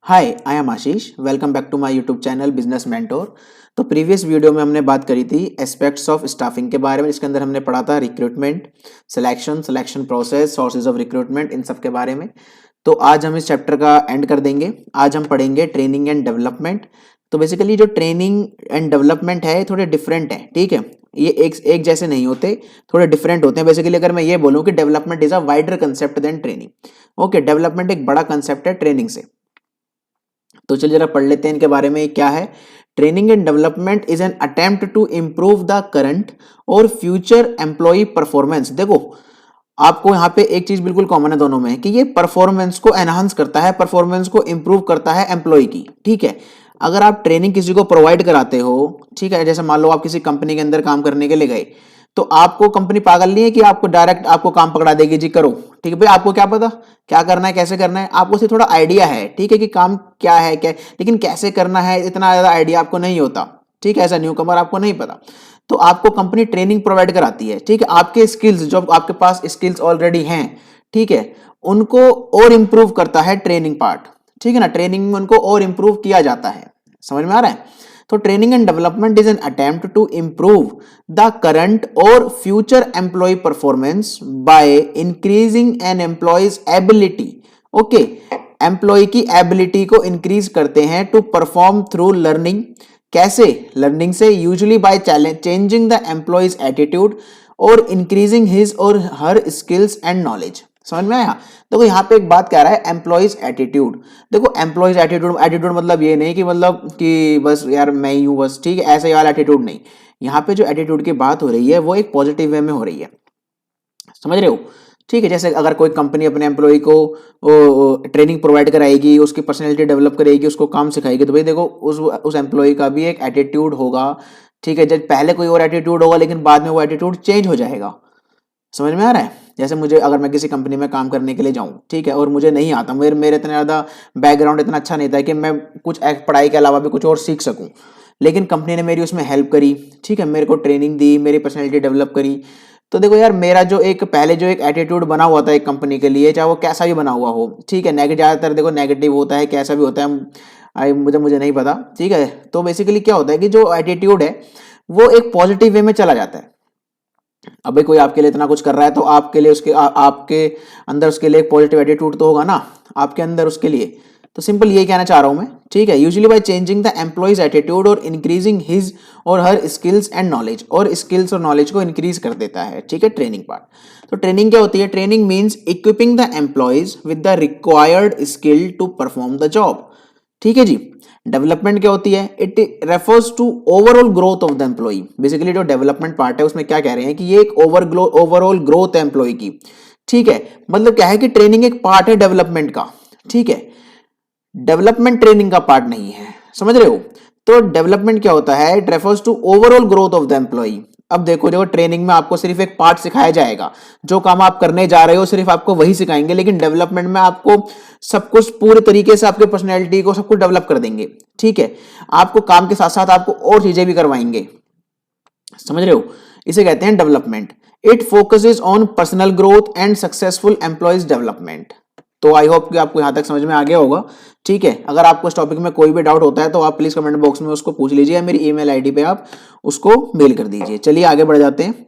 Hi I am Ashish. Welcome back to my YouTube channel business mentor. तो previous video में हमने बात करी थी एस्पेक्ट्स ऑफ स्टाफिंग के बारे में। इसके अंदर हमने पढ़ा था recruitment, selection process, sources of recruitment, इन सब के बारे में। तो आज हम इस चैप्टर का एंड कर देंगे। आज हम पढ़ेंगे ट्रेनिंग एंड डेवलपमेंट। तो बेसिकली जो ट्रेनिंग एंड डेवलपमेंट है थोड़े डिफरेंट है, ठीक है। ये एक जैसे नहीं होते, थोड़े डिफरेंट होते हैं। बेसिकली अगर मैं ये बोलूँ कि development is a wider concept than training. Okay, development एक बड़ा कंसेप्ट है ट्रेनिंग से। तो चलिए जरा पढ़ लेते हैं इनके बारे में क्या है। Training and development is an attempt to improve the current और फ्यूचर एम्प्लॉय परफॉर्मेंस। देखो आपको यहाँ पे एक चीज बिल्कुल कॉमन है दोनों में कि ये परफॉर्मेंस को एनहांस करता है, परफॉर्मेंस को इंप्रूव करता है एम्प्लॉय की, ठीक है। अगर आप ट्रेनिंग किसी को प्रोवाइड कराते हो, ठीक है, जैसे मान लो आप किसी कंपनी के अंदर काम करने के लिए गए, तो आपको कंपनी पागल नहीं है कि आपको डायरेक्ट आपको काम पकड़ा देगी, जी करो, ठीक है। भाई आपको क्या पता क्या करना है, कैसे करना है, आपको सिर्फ थोड़ा आइडिया है, ठीक है, कि काम क्या है क्या, लेकिन कैसे करना है इतना ज्यादा आइडिया आपको नहीं होता, ठीक है। ऐसा न्यू कमर आपको नहीं पता, तो आपको कंपनी ट्रेनिंग प्रोवाइड कराती है, ठीक है। आपके स्किल्स जो आपके पास स्किल्स ऑलरेडी हैं, ठीक है, उनको और इंप्रूव करता है ट्रेनिंग पार्ट, ठीक है ना। ट्रेनिंग में उनको और इंप्रूव किया जाता है। समझ में आ रहा है। तो training and development is an attempt to improve the current और future employee performance by increasing an employee's ability. Okay, employee की एबिलिटी को इंक्रीज करते हैं टू परफॉर्म थ्रू लर्निंग। कैसे? लर्निंग से, usually by changing the employee's attitude और increasing his और her skills and knowledge. समझ में आया। देखो यहाँ पे एक बात कह रहा है, एम्प्लॉयज एटीट्यूड। देखो एम्प्लॉयज एटीट्यूड, एटीट्यूड मतलब ये नहीं कि मतलब कि बस यार मैं ही हूँ बस, ठीक है, ऐसे वाला एटीट्यूड नहीं। यहाँ पे जो एटीट्यूड की बात हो रही है वो एक पॉजिटिव वे में हो रही है। समझ रहे हो, ठीक है। जैसे अगर कोई कंपनी अपने एम्प्लॉय को ट्रेनिंग प्रोवाइड कराएगी, उसकी पर्सनैलिटी डेवलप करेगी, उसको काम सिखाएगी, तो भाई देखो उस एम्प्लॉय का भी एक एटीट्यूड होगा, ठीक है। जब पहले कोई और एटीट्यूड होगा लेकिन बाद में वो एटीट्यूड चेंज हो जाएगा। समझ में आ रहा है। जैसे मुझे अगर मैं किसी कंपनी में काम करने के लिए जाऊं, ठीक है, और मुझे नहीं आता, मेरे इतना ज़्यादा बैकग्राउंड इतना अच्छा नहीं था कि मैं कुछ पढ़ाई के अलावा भी कुछ और सीख सकूं, लेकिन कंपनी ने मेरी उसमें हेल्प करी, ठीक है, मेरे को ट्रेनिंग दी, मेरी पर्सनैलिटी डेवलप करी। तो देखो यार, मेरा जो एक पहले जो एक एटीट्यूड बना हुआ था एक कंपनी के लिए, चाहे वो कैसा भी बना हुआ हो, ठीक है, नेगेटिव, ज़्यादातर देखो नेगेटिव होता है, कैसा भी होता है, मुझे नहीं पता, ठीक है। तो बेसिकली क्या होता है कि जो एटीट्यूड है वो एक पॉजिटिव वे में चला जाता है। अब भाई कोई आपके लिए इतना कुछ कर रहा है तो आपके लिए आपके अंदर उसके लिए एक पॉजिटिव एटीट्यूड तो होगा ना आपके अंदर उसके लिए। तो सिंपल ये कहना चाह रहा हूं मैं, ठीक है। Usually by changing the employee's attitude और इंक्रीजिंग हिज और हर स्किल्स एंड नॉलेज, और स्किल्स और नॉलेज को इंक्रीज कर देता है, ठीक है, ट्रेनिंग पार्ट। तो ट्रेनिंग क्या होती है? Training means equipping the employees with the required skill to perform the job, ठीक है जी। डेवलपमेंट क्या होती है? It refers to overall growth of the employee. Basically जो डेवलपमेंट पार्ट है उसमें क्या कह रहे हैं कि ये एक ओवरऑल ग्रोथ है एम्प्लॉय की, ठीक है। मतलब क्या है कि ट्रेनिंग एक पार्ट है डेवलपमेंट का, ठीक है, डेवलपमेंट ट्रेनिंग का पार्ट नहीं है। समझ रहे हो। तो डेवलपमेंट क्या होता है? It refers to overall growth of the employee. अब देखो देखो, ट्रेनिंग में आपको सिर्फ एक पार्ट सिखाया जाएगा, जो काम आप करने जा रहे हो सिर्फ आपको वही सिखाएंगे, लेकिन डेवलपमेंट में आपको सब कुछ पूरे तरीके से आपके पर्सनैलिटी को सब कुछ डेवलप कर देंगे, ठीक है। आपको काम के साथ साथ आपको और चीजें भी करवाएंगे। समझ रहे हो। इसे कहते हैं development. It focuses on personal growth and successful employees development. तो आई होप कि आपको यहां तक समझ में आ गया होगा, ठीक है। अगर आपको इस टॉपिक में कोई भी डाउट होता है तो आप प्लीज कमेंट बॉक्स में उसको पूछ लीजिए, मेरी ईमेल आईडी पे आप उसको मेल कर दीजिए। चलिए आगे बढ़ जाते हैं।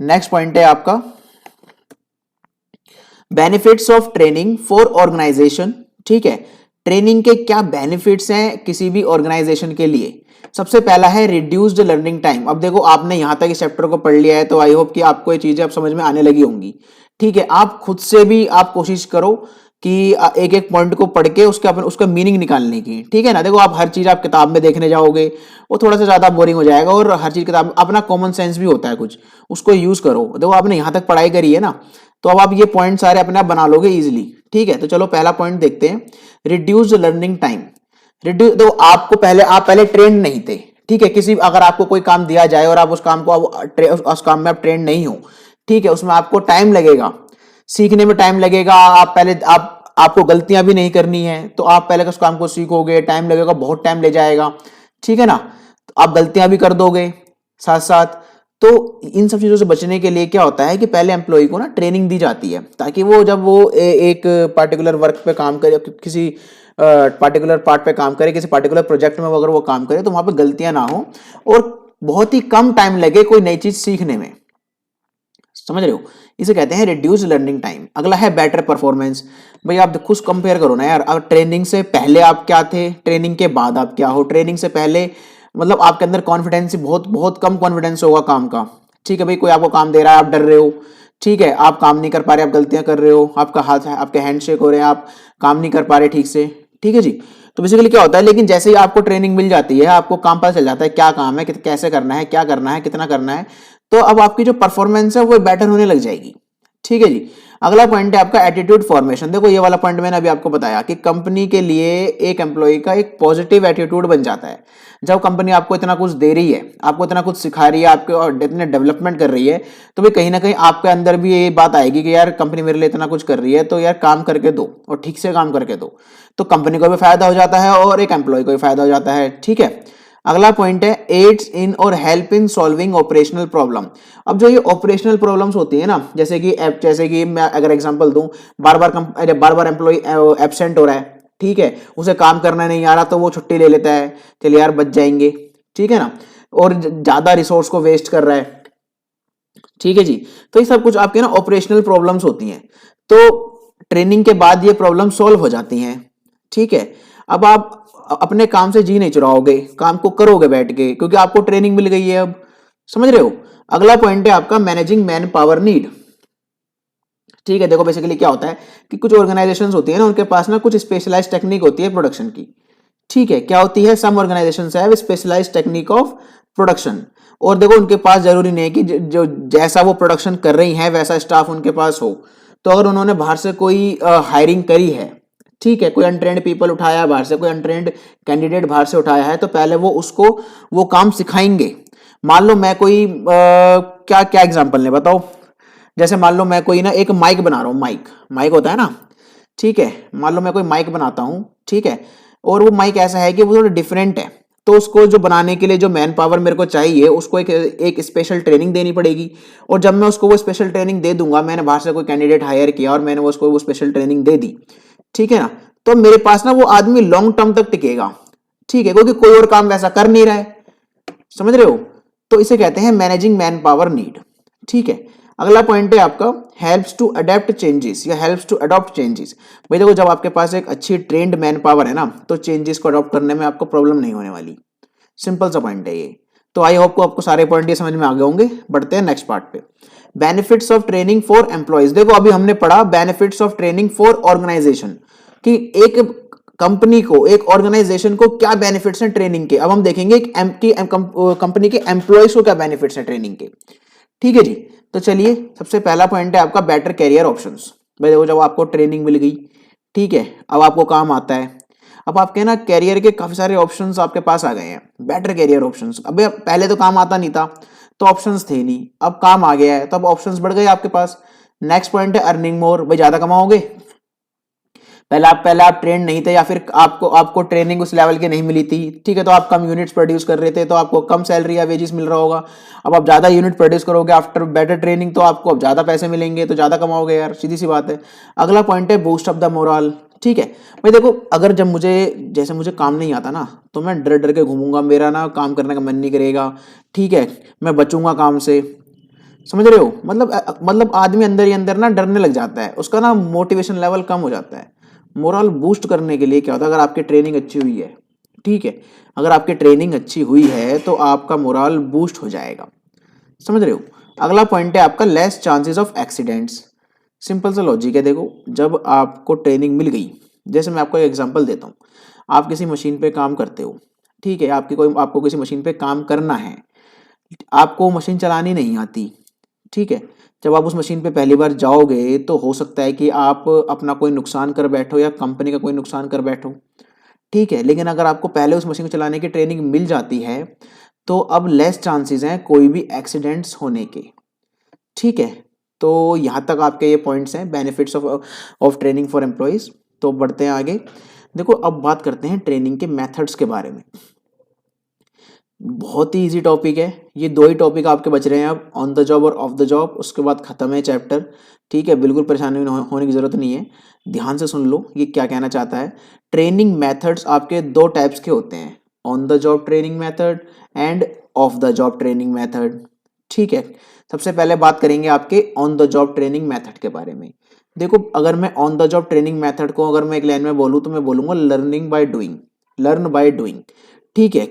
नेक्स्ट पॉइंट है आपका benefits of training for organisation, ठीक है। ट्रेनिंग के क्या बेनिफिट्स हैं किसी भी ऑर्गेनाइजेशन के लिए? सबसे पहला है रिड्यूस्ड लर्निंग टाइम। अब देखो आपने यहां तक इस चैप्टर को पढ़ लिया है तो आई होप कि आपको ये चीजें अब समझ में आने लगी होंगी, ठीक है। आप खुद से भी आप कोशिश करो कि एक एक पॉइंट को पढ़ के उसका मीनिंग निकालने की, ठीक है ना। देखो आप हर चीज आप किताब में देखने जाओगे वो थोड़ा सा ज्यादा बोरिंग हो जाएगा, और हर चीज किताब अपना कॉमन सेंस भी होता है कुछ, उसको यूज करो। देखो आपने यहां तक पढ़ाई करी है ना, तो अब आप ये पॉइंट सारे अपने आप बना लोगे इजिली, ठीक है। तो चलो पहला पॉइंट देखते हैं, रिड्यूस लर्निंग टाइम। रिड्यूस, देखो आप पहले ट्रेंड नहीं थे, ठीक है। किसी अगर आपको कोई काम दिया जाए और आप उस काम में आप ट्रेंड नहीं हो, ठीक है, उसमें आपको टाइम लगेगा, सीखने में टाइम लगेगा। आपको गलतियां भी नहीं करनी है, तो आप पहले उस काम को सीखोगे, टाइम लगेगा, बहुत टाइम ले जाएगा, ठीक है ना। तो आप गलतियां भी कर दोगे साथ साथ। तो इन सब चीजों से बचने के लिए क्या होता है कि पहले एम्प्लॉय को ना ट्रेनिंग दी जाती है, ताकि वो जब वो एक पार्टिकुलर वर्क पे काम करे, किसी पार्टिकुलर पार्ट पे काम करे, किसी पार्टिकुलर प्रोजेक्ट में अगर वो काम करे तो वहां पे गलतियां ना हो और बहुत ही कम टाइम लगे कोई नई चीज सीखने में। समझ रहे हो, इसे कहते हैं रिड्यूस लर्निंग टाइम। अगला है बेटर परफॉर्मेंस। भाई आप कुछ कंपेयर करो ना यार, अगर ट्रेनिंग से पहले आप क्या थे, ट्रेनिंग के बाद आप क्या हो। ट्रेनिंग से पहले मतलब आपके अंदर कॉन्फिडेंस बहुत बहुत कम कॉन्फिडेंस होगा काम का। ठीक है भाई, कोई आपको काम दे रहा है, आप डर रहे हो, ठीक है, आप काम नहीं कर पा रहे, आप गलतियां कर रहे हो, आपका हाथ आपके हैंडशेक हो रहे हैं, आप काम नहीं कर पा रहे ठीक से। ठीक है जी, तो बेसिकली क्या होता है, लेकिन जैसे ही आपको ट्रेनिंग मिल जाती है, आपको काम पता चल जाता है क्या काम है, कैसे करना है, क्या करना है, कितना करना है, तो अब आपकी जो परफॉर्मेंस है वो बेटर होने लग जाएगी। ठीक है जी। अगला पॉइंट है आपका एटीट्यूड फॉर्मेशन। देखो ये वाला पॉइंट मैंने अभी आपको बताया कि कंपनी के लिए एक एम्प्लॉय का एक पॉजिटिव एटीट्यूड बन जाता है। जब कंपनी आपको इतना कुछ दे रही है, आपको इतना कुछ सिखा रही है, आपके और इतने डेवलपमेंट कर रही है, तो भी कहीं ना कहीं आपके अंदर भी ये बात आएगी कि यार कंपनी मेरे लिए इतना कुछ कर रही है तो यार काम करके दो और ठीक से काम करके दो। तो कंपनी को भी फायदा हो जाता है और एक एम्प्लॉय को भी फायदा हो जाता है। ठीक है। अगला पॉइंट है एड्स इन और help in solving operational problem. अब जो ये ऑपरेशनल प्रॉब्लम्स होती है ना, जैसे कि मैं अगर एग्जांपल दूं, बार बार एम्प्लॉय एब्सेंट हो रहा है, ठीक है, उसे काम करना नहीं आ रहा तो वो छुट्टी ले लेता है, चलिए यार बच जाएंगे, ठीक है ना, और ज्यादा रिसोर्स को वेस्ट कर रहा है। ठीक है जी। तो ये सब कुछ आपके ना ऑपरेशनल प्रॉब्लम्स होती हैं, तो ट्रेनिंग के बाद ये प्रॉब्लम सॉल्व हो जाती हैं। ठीक है। अब आप अपने काम से जी नहीं चुराओगे, काम को करोगे बैठ के, क्योंकि आपको ट्रेनिंग मिल गई है अब। समझ रहे हो। अगला पॉइंट है आपका मैनेजिंग मैन पावर नीड। ठीक है, देखो बेसिकली क्या होता है कि कुछ ऑर्गेनाइजेशंस होती है ना, उनके पास ना कुछ स्पेशलाइज्ड टेक्निक होती है प्रोडक्शन की। ठीक है, क्या होती है, some organisations have specialised technique of production. और देखो उनके पास जरूरी नहीं है कि जो जैसा वो प्रोडक्शन कर रही है वैसा स्टाफ उनके पास हो। तो अगर उन्होंने बाहर से कोई हायरिंग करी है, ठीक है, कोई अनट्रेंड पीपल उठाया है बाहर से, कोई अनट्रेंड कैंडिडेट बाहर से उठाया है, तो पहले वो उसको वो काम सिखाएंगे। मान लो मैं कोई क्या क्या एग्जांपल ले बताओ। जैसे मान लो मैं कोई ना एक माइक बना रहा हूँ, माइक माइक होता है ना, ठीक है, मान लो मैं कोई माइक बनाता हूँ, ठीक है, और वो माइक ऐसा है कि वो थोड़ा डिफरेंट है, तो उसको जो बनाने के लिए जो मैन पावर मेरे को चाहिए उसको एक स्पेशल ट्रेनिंग देनी पड़ेगी। और जब मैं उसको वो स्पेशल ट्रेनिंग दे दूंगा, मैंने बाहर से कोई कैंडिडेट हायर किया और मैंने उसको वो स्पेशल ट्रेनिंग दे दी, ठीक है ना, तो मेरे पास ना वो आदमी लॉन्ग टर्म तक टिकेगा। ठीक है, क्योंकि कोई और काम वैसा कर नहीं रहा है। समझ रहे हो। तो इसे कहते हैं मैनेजिंग मैन पावर नीड। ठीक है। अगला पॉइंट है आपका हेल्प्स टू अडेप्ट चेंजेस या हेल्प्स टू अडॉप्ट चेंजेस। भाई देखो जब आपके पास एक अच्छी ट्रेंड मैन पावर है ना, तो चेंजेस को अडॉप्ट करने में आपको प्रॉब्लम नहीं होने वाली। सिंपल सा पॉइंट है ये। तो आई होप को आपको सारे पॉइंट ये समझ में आ गए होंगे। बढ़ते हैं नेक्स्ट पार्ट पे। Benefits of training for employees. देखो अभी हमने पढ़ा benefits of training for organisation, कि एक कंपनी को, एक ऑर्गेनाइजेशन को क्या बेनिफिट्स हैं ट्रेनिंग के। अब हम देखेंगे कंपनी के एम्प्लॉयज को क्या बेनिफिट्स हैं ट्रेनिंग के। ठीक है जी। तो चलिए सबसे पहला पॉइंट है आपका बेटर कैरियर ऑप्शंस। भाई देखो जब आपको ट्रेनिंग मिल गई, ठीक है, अब आपको काम आता है, अब आपके ना कैरियर के काफी सारे ऑप्शंस आपके पास आ गए हैं, बेटर कैरियर ऑप्शंस। अब पहले तो काम आता नहीं था तो ऑप्शंस थे नहीं, अब काम आ गया है तो अब ऑप्शंस बढ़ गए आपके पास। नेक्स्ट पॉइंट है अर्निंग मोर। भाई ज्यादा कमाओगे। पहले आप ट्रेंड नहीं थे, या फिर आपको ट्रेनिंग उस लेवल की नहीं मिली थी, ठीक है, तो आप कम यूनिट्स प्रोड्यूस कर रहे थे तो आपको कम सैलरी या वेजेस मिल रहा होगा। अब आप ज्यादा यूनिट प्रोड्यूस करोगे आफ्टर बेटर ट्रेनिंग, तो आपको अब ज्यादा पैसे मिलेंगे, तो ज्यादा कमाओगे यार, सीधी सी बात है। अगला पॉइंट है बूस्ट अप द मोरल। ठीक है भाई देखो, अगर जब मुझे काम नहीं आता ना, तो मैं डर डर के घूमूंगा, मेरा ना काम करने का मन नहीं करेगा, ठीक है, मैं बचूंगा काम से। समझ रहे हो, मतलब आदमी अंदर ही अंदर ना डरने लग जाता है, उसका ना मोटिवेशन लेवल कम हो जाता है। मोरल बूस्ट करने के लिए क्या होता है, अगर आपकी ट्रेनिंग अच्छी हुई है, ठीक है, अगर आपकी ट्रेनिंग अच्छी हुई है तो आपका मोरल बूस्ट हो जाएगा। समझ रहे हो। अगला पॉइंट है आपका less chances of accidents. Simple सा लॉजिक है, देखो जब आपको ट्रेनिंग मिल गई, जैसे मैं आपको एक एग्जांपल देता हूँ, आप किसी मशीन पे काम करते हो, ठीक है, आपको किसी मशीन पे काम करना है, आपको मशीन चलानी नहीं आती, ठीक है, जब आप उस मशीन पे पहली बार जाओगे तो हो सकता है कि आप अपना कोई नुकसान कर बैठो या कंपनी का कोई नुकसान कर बैठो, ठीक है, लेकिन अगर आपको पहले उस मशीन को चलाने की ट्रेनिंग मिल जाती है तो अब लेस चांसेस हैं कोई भी एक्सीडेंट्स होने के। ठीक है, तो यहाँ तक आपके ये पॉइंट्स हैं benefits of training for employees. तो बढ़ते हैं आगे। देखो अब बात करते हैं ट्रेनिंग के मेथड्स के बारे में। बहुत ही इजी टॉपिक है, ये दो ही टॉपिक आपके बच रहे हैं अब, ऑन द जॉब और ऑफ द जॉब, उसके बाद खत्म है चैप्टर। ठीक है, बिल्कुल परेशानी होने की ज़रूरत नहीं है, ध्यान से सुन लो ये क्या कहना चाहता है। ट्रेनिंग मेथड्स आपके दो टाइप्स के होते हैं, on the job training method end of the job training method. ठीक है, सबसे पहले बात करेंगे आपके on the job training method के बारे में। देखो, अगर मैं on the job training method को अगर मैं एक लाइन में बोलूँ तो मैं बोलूँगा learning by doing, learn by doing. ठीक है,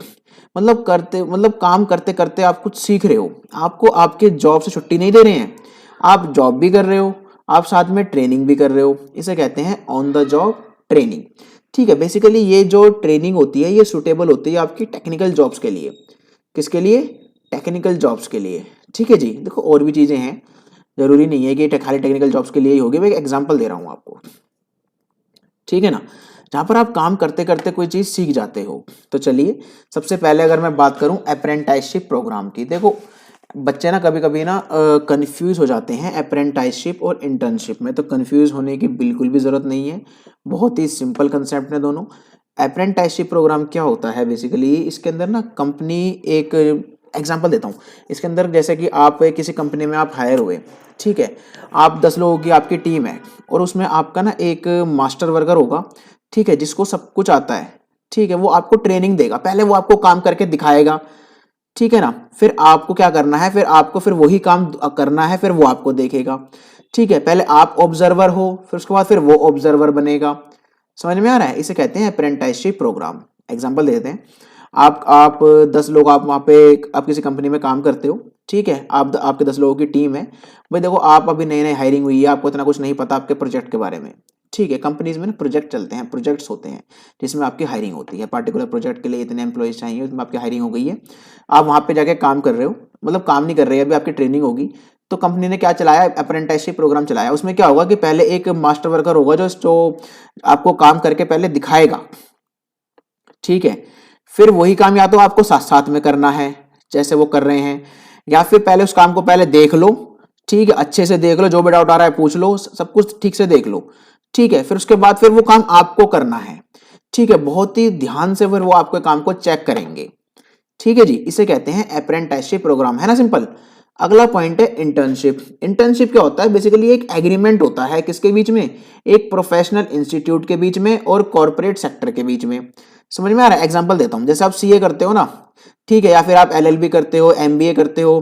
मतलब काम करते करते आप कुछ सीख रहे हो, आपको आपके जॉब से छुट्टी नहीं दे रहे हैं, आप जॉब भी कर रहे हो, आप साथ में ट्रेनिंग भी कर रहे हो, इसे कहते हैं ऑन द जॉब ट्रेनिंग। ठीक है, बेसिकली ये जो ट्रेनिंग होती है ये सुटेबल होती है आपकी टेक्निकल जॉब्स के लिए। किसके लिए? टेक्निकल जॉब्स के लिए। ठीक है जी, देखो और भी चीज़ें हैं, जरूरी नहीं है कि खाली टेक्निकल जॉब्स के लिए ही होगी, मैं एक एग्जांपल दे रहा हूँ आपको। ठीक है ना, जहाँ पर आप काम करते करते कोई चीज़ सीख जाते हो। तो चलिए, सबसे पहले अगर मैं बात करूँ अप्रेंटिसशिप प्रोग्राम की, देखो बच्चे ना कभी कभी ना कंफ्यूज हो जाते हैं अप्रेंटिसशिप और इंटर्नशिप में। तो कंफ्यूज होने की बिल्कुल भी ज़रूरत नहीं है, बहुत ही सिंपल कंसेप्ट है दोनों। अप्रेंटिसशिप प्रोग्राम क्या होता है बेसिकली, इसके अंदर ना कंपनी एक एग्जांपल देता हूँ। इसके अंदर जैसे कि आप किसी कंपनी में आप हायर हुए, ठीक है, आप 10 लोगों की आपकी टीम है और उसमें आपका ना एक मास्टर वर्कर होगा, ठीक है, जिसको सब कुछ आता है। ठीक है, वो आपको ट्रेनिंग देगा, पहले वो आपको काम करके दिखाएगा। ठीक है ना, फिर आपको क्या करना है, फिर आपको फिर वही काम करना है, फिर वो आपको देखेगा। ठीक है, पहले आप ऑब्जर्वर हो, फिर उसके बाद फिर वो ऑब्जर्वर बनेगा। समझ में आ रहा है? इसे कहते हैं अप्रेंटिसशिप प्रोग्राम। एग्जांपल दे देते हैं, आप 10 लोग आप वहाँ पे आप किसी कंपनी में काम करते हो। ठीक है, आपके 10 लोगों की टीम है। भाई देखो, आप अभी नई नई हायरिंग हुई है, आपको इतना कुछ नहीं पता आपके प्रोजेक्ट के बारे में। ठीक है, कंपनीज में ना प्रोजेक्ट चलते हैं, प्रोजेक्ट्स होते हैं जिसमें आपकी हायरिंग होती है, पर्टिकुलर प्रोजेक्ट के लिए इतने एम्प्लॉयज चाहिए, उसमें आपकी हायरिंग हो गई है, आप वहाँ पे जाके काम कर रहे हो, मतलब काम नहीं कर रहे हैं अभी, आपकी ट्रेनिंग होगी। तो कंपनी ने क्या चलाया, अप्रेंटिसशिप प्रोग्राम चलाया। उसमें क्या होगा कि पहले एक मास्टर वर्कर होगा जो आपको काम करके पहले दिखाएगा। ठीक है, फिर वही काम या तो आपको साथ साथ में करना है जैसे वो कर रहे हैं, या फिर पहले उस काम को पहले देख लो। ठीक है, अच्छे से देख लो, जो भी डाउट आ रहा है पूछ लो, सब कुछ ठीक से देख लो। ठीक है, फिर उसके बाद फिर वो काम आपको करना है। ठीक है, बहुत ही ध्यान से फिर वो आपके काम को चेक करेंगे। ठीक है जी, इसे कहते हैं अप्रेंटिसशिप प्रोग्राम, है ना सिंपल। अगला पॉइंट है इंटर्नशिप। इंटर्नशिप क्या होता है, बेसिकली एक एग्रीमेंट होता है किसके बीच में, एक प्रोफेशनल इंस्टीट्यूट के बीच में और कॉर्पोरेट सेक्टर के बीच में। समझ में आ रहा है? एग्जांपल देता हूं, जैसे आप सीए करते हो ना, ठीक है, या फिर आप एलएलबी करते हो, एमबीए करते हो,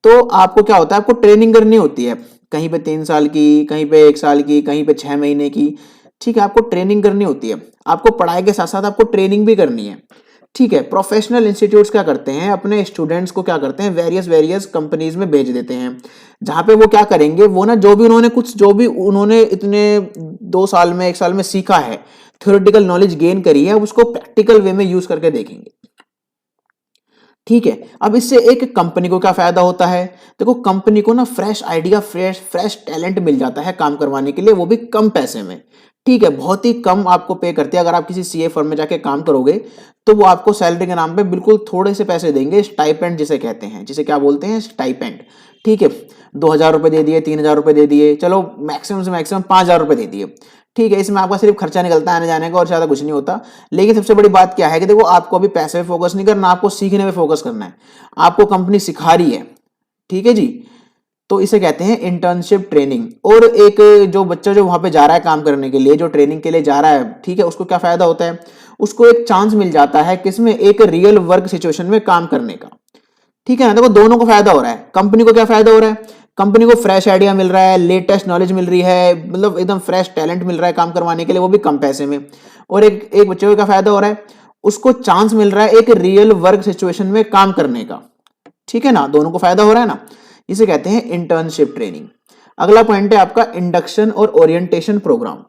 तो आपको क्या होता है, आपको ट्रेनिंग करनी होती है, कहीं पे 3 साल की, कहीं पे 1 साल की, कहीं पे 6 महीने की। ठीक है, आपको ट्रेनिंग करनी होती है, आपको पढ़ाई के साथ साथ आपको ट्रेनिंग भी करनी है। ठीक है, प्रोफेशनल इंस्टीट्यूट्स क्या करते हैं, अपने स्टूडेंट्स को क्या करते हैं, वेरियस वेरियस कंपनीज में भेज देते हैं, जहां पे वो क्या करेंगे, वो ना जो भी उन्होंने इतने 2 साल में 1 साल में सीखा है, थ्योरेटिकल नॉलेज गेन करी है, अब उसको प्रैक्टिकल वे में यूज करके देखेंगे। ठीक है, अब इससे एक कंपनी को क्या फायदा होता है, देखो कंपनी को ना फ्रेश आइडिया, फ्रेश टैलेंट मिल जाता है काम करवाने के लिए, वो भी कम पैसे में। ठीक है, बहुत ही कम आपको पे करते हैं। अगर आप किसी सीए फर्म में जाके काम करोगे तो वो आपको सैलरी के नाम पे बिल्कुल थोड़े से पैसे देंगे, स्टाइपेंड जिसे कहते हैं, जिसे क्या बोलते हैं, स्टाइपेंड। ठीक है, 2,000 रुपए दे दिए, 3,000 रुपए दे दिए, चलो मैक्सिमम से मैक्सिमम 5,000 रुपए दे दिए। ठीक है, इसमें आपका सिर्फ खर्चा निकलता है आने जाने का और ज्यादा कुछ नहीं होता। लेकिन सबसे बड़ी बात क्या है कि देखो, आपको अभी पैसे पे फोकस नहीं करना, आपको सीखने पे फोकस करना है, आपको कंपनी सिखा रही है। ठीक है जी, तो इसे कहते हैं इंटर्नशिप ट्रेनिंग। और एक जो बच्चा जो वहां पे जा रहा है काम करने के लिए, जो ट्रेनिंग के लिए जा रहा है, ठीक है, उसको क्या फायदा होता है, उसको एक चांस मिल जाता है किसमें, एक रियल वर्क सिचुएशन में काम करने का। ठीक है ना, देखो दोनों को फायदा हो रहा है। कंपनी को क्या फायदा हो रहा है, कंपनी को फ्रेश आइडिया मिल रहा है, लेटेस्ट नॉलेज मिल रही है, मतलब एकदम फ्रेश टैलेंट मिल रहा है काम करवाने के लिए, वो भी कम पैसे में। और एक एक बच्चे को क्या फायदा हो रहा है, उसको चांस मिल रहा है एक रियल वर्क सिचुएशन में काम करने का। ठीक है ना, दोनों को फायदा हो रहा है ना, इसे कहते हैं इंटर्नशिप ट्रेनिंग। अगला पॉइंट है आपका इंडक्शन और ओरिएंटेशन प्रोग्राम।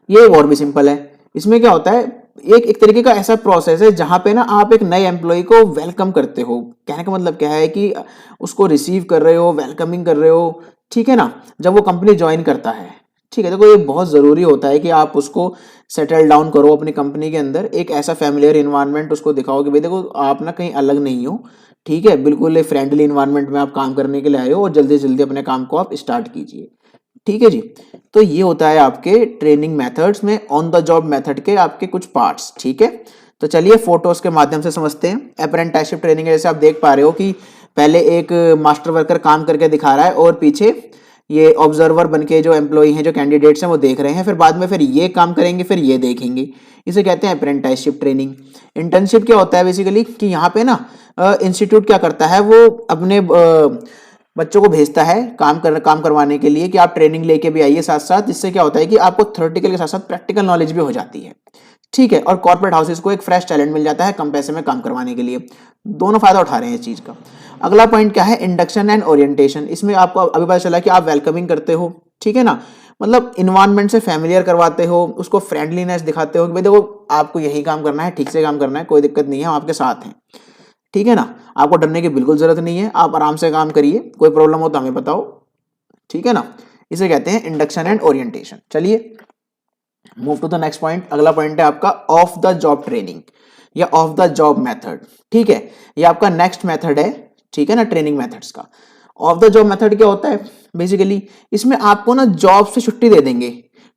ये और भी सिंपल है। इसमें क्या होता है, एक तरीके का ऐसा प्रोसेस है जहां पे ना आप एक नए एम्प्लॉय को वेलकम करते हो। कहने का मतलब क्या है कि उसको रिसीव कर रहे हो, वेलकमिंग कर रहे हो। ठीक है ना, जब वो कंपनी ज्वाइन करता है। ठीक है, देखो ये बहुत जरूरी होता है कि आप उसको सेटल डाउन करो अपनी कंपनी के अंदर, एक ऐसा फैमिलियर इन्वायरमेंट उसको दिखाओ कि भाई देखो, आप ना कहीं अलग नहीं हो। ठीक है, बिल्कुल एक फ्रेंडली इन्वायरमेंट में आप काम करने के लिए आए हो और जल्दी जल्दी अपने काम को आप स्टार्ट कीजिए। ठीक है जी। तो ये होता है आपके ट्रेनिंग मेथड्स में ऑन द जॉब मेथड के आपके कुछ पार्ट्स, ठीक है। तो चलिए फोटोज के माध्यम से समझते हैं। अप्रेंटिसशिप ट्रेनिंग जैसे आप देख पा रहे हो कि पहले एक मास्टर वर्कर काम करके दिखा रहा है और पीछे ये ऑब्जर्वर बन के जो एम्प्लॉई हैं, जो कैंडिडेट्स हैं वो देख रहे हैं, फिर बाद में फिर ये काम करेंगे, फिर ये देखेंगे। इसे कहते हैं अप्रेंटिसशिप ट्रेनिंग। इंटर्नशिप क्या होता है बेसिकली कि यहाँ पे ना इंस्टीट्यूट क्या करता है, वो अपने बच्चों को भेजता है काम करवाने के लिए कि आप ट्रेनिंग लेके भी आइए साथ साथ, जिससे क्या होता है कि आपको थ्योरेटिकल के साथ साथ प्रैक्टिकल नॉलेज भी हो जाती है, ठीक है। और कॉर्पोरेट हाउसेस को एक फ्रेश टैलेंट मिल जाता है कम पैसे में काम करवाने के लिए। दोनों फायदा उठा रहे हैं इस चीज का। अगला पॉइंट क्या है, इंडक्शन एंड ओरिएंटेशन। इसमें आपको अभी पता चला कि आप वेलकमिंग करते हो, ठीक है ना, मतलब इन्वायरमेंट से फैमिलियर करवाते हो, उसको फ्रेंडलीनेस दिखाते हो कि भाई देखो आपको यही काम करना है, ठीक से काम करना है, कोई दिक्कत नहीं है, हम आपके साथ हैं, ठीक है ना। आपको डरने की बिल्कुल जरूरत नहीं है, आप आराम से काम करिए, कोई प्रॉब्लम हो तो हमें बताओ, ठीक है ना। इसे कहते हैं इंडक्शन एंड ओरिएंटेशन। चलिए move to the next point. अगला पॉइंट है आपका ऑफ द जॉब ट्रेनिंग या ऑफ द जॉब मेथड, ठीक है। ये आपका नेक्स्ट मेथड है, ठीक है ना, ट्रेनिंग मेथड्स का। ऑफ द जॉब मेथड क्या होता है बेसिकली, इसमें आपको ना जॉब से छुट्टी दे देंगे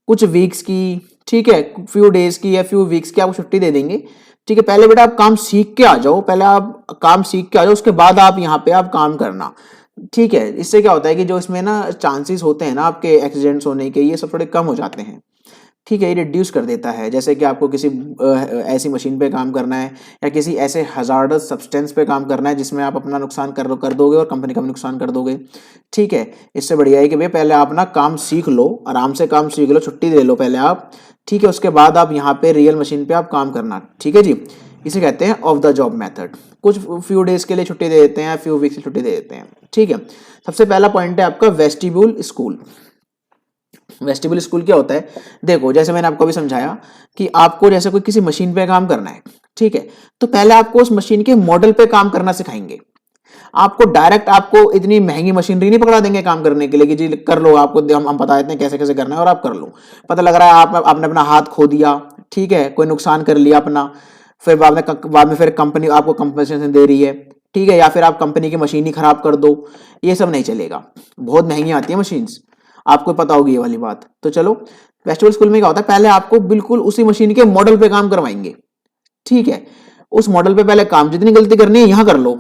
कुछ वीक्स की, ठीक है, फ्यू डेज की या फ्यू वीक्स की आपको छुट्टी दे देंगे, ठीक है। पहले बेटा आप काम सीख के आ जाओ, पहले आप काम सीख के आ जाओ, उसके बाद आप यहाँ पे आप काम करना, ठीक है। इससे क्या होता है कि जो इसमें ना चांसेस होते हैं ना आपके एक्सीडेंट्स होने के, ये सब थोड़े कम हो जाते हैं, ठीक है। ये रिड्यूस कर देता है। जैसे कि आपको किसी ऐसी मशीन पे काम करना है या किसी ऐसे हजार्डस सब्सटेंस पे काम करना है जिसमें आप अपना नुकसान कर दोगे और कंपनी का भी नुकसान कर दोगे, ठीक है। इससे बढ़िया है कि भैया पहले आप ना काम सीख लो, आराम से काम सीख लो, छुट्टी ले लो पहले आप, ठीक है। उसके बाद आप यहाँ पे रियल मशीन पे आप काम करना, ठीक है जी। इसे कहते हैं ऑफ द जॉब मेथड। कुछ फ्यू डेज के लिए छुट्टी दे देते हैं, फ्यू वीक्स की छुट्टी दे देते हैं, ठीक है। सबसे पहला पॉइंट है आपका वेस्टिब्यूल स्कूल। वेस्टिबल स्कूल क्या होता है, देखो जैसे मैंने आपको अभी समझाया कि आपको जैसे कोई किसी मशीन पे काम करना है, ठीक है, तो पहले आपको उस मशीन के मॉडल पे काम करना सिखाएंगे। आपको डायरेक्ट आपको इतनी महंगी मशीनरी नहीं पकड़ा देंगे काम करने के लिए कि जी कर लो, आपको हम बता देते हैं कैसे कैसे करना है और आप कर लो। पता लग रहा है आपने अपना हाथ खो दिया, ठीक है, कोई नुकसान कर लिया अपना, फिर बाद में फिर कंपनी आपको कंपनसेशन दे रही है, ठीक है, या फिर आप कंपनी की मशीन ही खराब कर दो, ये सब नहीं चलेगा। बहुत महंगी आती है मशीन्स, आपको पता होगी ये वाली बात। तो चलो वेस्टिबल स्कूल में क्या होता है, पहले आपको बिल्कुल उसी मशीन के मॉडल पे काम करवाएंगे, ठीक है। उस मॉडल पे पहले काम, जितनी गलती करनी है यहां कर लो,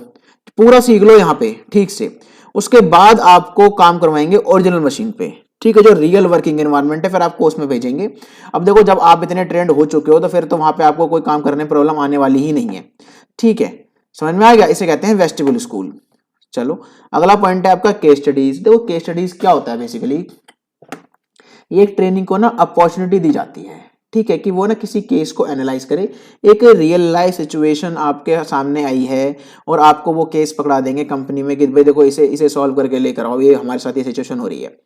पूरा सीख लो यहाँ पे ठीक से। उसके बाद आपको काम करवाएंगे ओरिजिनल मशीन पे, ठीक है, जो रियल वर्किंग एनवायरनमेंट है, फिर आपको उसमें भेजेंगे। अब देखो जब आप इतने ट्रेंड हो चुके हो तो फिर तो वहां पे आपको कोई काम करने में प्रॉब्लम आने वाली ही नहीं है, ठीक है। समझ में आ गया, इसे कहते हैं वेस्टिबल स्कूल। चलो अगला पॉइंट है आपका केस स्टडीज। देखो केस स्टडीज क्या होता है बेसिकली, ये एक ट्रेनिंग को ना अपॉर्चुनिटी दी जाती है, ठीक है, कि वो ना किसी केस को एनालाइज करे। एक रियल लाइफ सिचुएशन आपके सामने आई है और आपको वो केस पकड़ा देंगे कंपनी में कि भाई देखो इसे इसे सॉल्व करके लेकर आओ, ये हमारे साथ ये सिचुएशन हो रही है।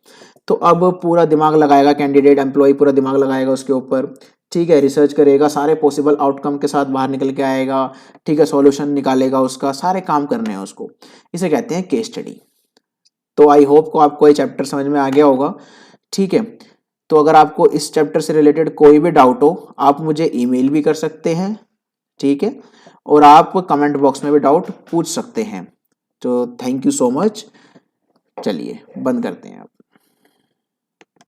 तो अब पूरा दिमाग लगाएगा कैंडिडेट एम्प्लॉय, पूरा दिमाग लगाएगा उसके ऊपर, ठीक है, रिसर्च करेगा, सारे पॉसिबल आउटकम के साथ बाहर निकल के आएगा, ठीक है, सॉल्यूशन निकालेगा, उसका सारे काम करने हैं उसको। इसे कहते हैं केस स्टडी। तो आई होप को आपको ये चैप्टर समझ में आ गया होगा, ठीक है। तो अगर आपको इस चैप्टर से रिलेटेड कोई भी डाउट हो आप मुझे ईमेल भी कर सकते हैं, ठीक है, और आप कमेंट बॉक्स में भी डाउट पूछ सकते हैं। तो थैंक यू सो मच। चलिए बंद करते हैं आप।